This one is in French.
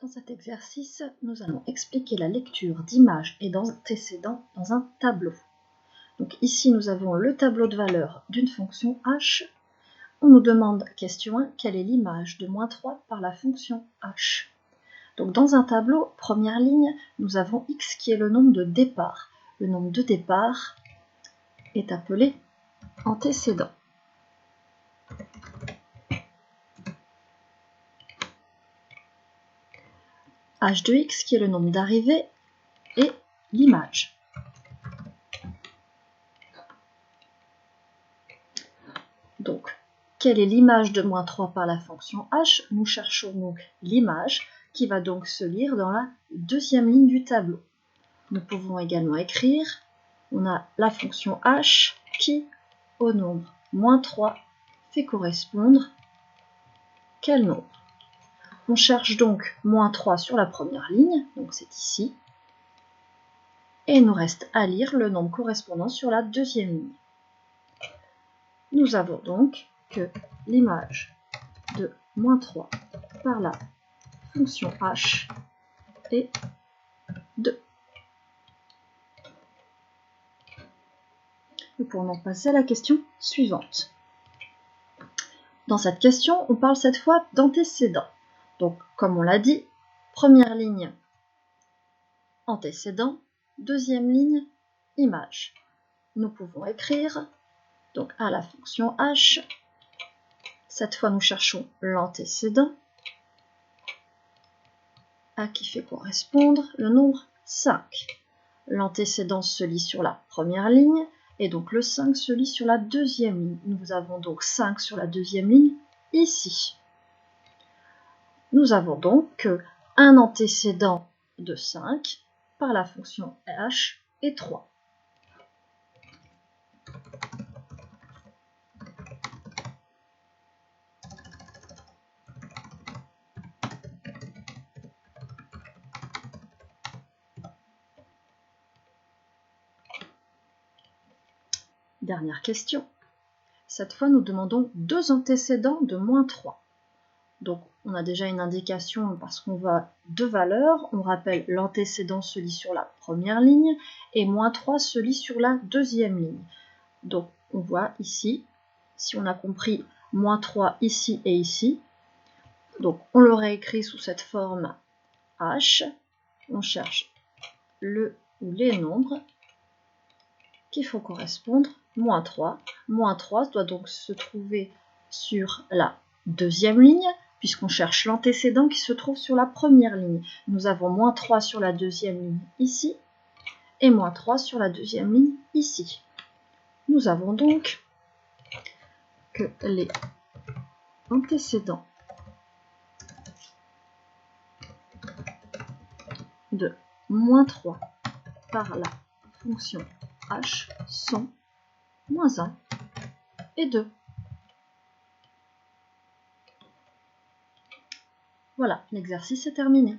Dans cet exercice, nous allons expliquer la lecture d'images et d'antécédents dans un tableau. Donc ici, nous avons le tableau de valeur d'une fonction h. On nous demande, question 1, quelle est l'image de -3 par la fonction h. Donc dans un tableau, première ligne, nous avons x qui est le nombre de départ. Le nombre de départ est appelé antécédent. H de x qui est le nombre d'arrivées et l'image. Donc, quelle est l'image de -3 par la fonction h? Nous cherchons donc l'image qui va donc se lire dans la deuxième ligne du tableau. Nous pouvons également écrire, on a la fonction h qui, au nombre -3, fait correspondre quel nombre? On cherche donc -3 sur la première ligne, donc c'est ici, et il nous reste à lire le nombre correspondant sur la deuxième ligne. Nous avons donc que l'image de -3 par la fonction h est 2. Nous pourrons donc passer à la question suivante. Dans cette question, on parle cette fois d'antécédent. Donc, comme on l'a dit, première ligne, antécédent, deuxième ligne, image. Nous pouvons écrire donc à la fonction h, cette fois nous cherchons l'antécédent, à qui fait correspondre le nombre 5. L'antécédent se lit sur la première ligne, et donc le 5 se lit sur la deuxième ligne. Nous avons donc 5 sur la deuxième ligne, ici. Nous avons donc un antécédent de 5 par la fonction h est 3. Dernière question. Cette fois, nous demandons deux antécédents de -3. Donc, on a déjà une indication parce qu'on voit deux valeurs. On rappelle, l'antécédent se lit sur la première ligne et -3 se lit sur la deuxième ligne. Donc, on voit ici, si on a compris, -3 ici et ici. Donc, on l'aurait écrit sous cette forme h. On cherche le ou les nombres qui font correspondre -3. -3 doit donc se trouver sur la deuxième ligne, puisqu'on cherche l'antécédent qui se trouve sur la première ligne. Nous avons -3 sur la deuxième ligne ici, et -3 sur la deuxième ligne ici. Nous avons donc que les antécédents de -3 par la fonction h sont -1 et 2. Voilà, l'exercice est terminé.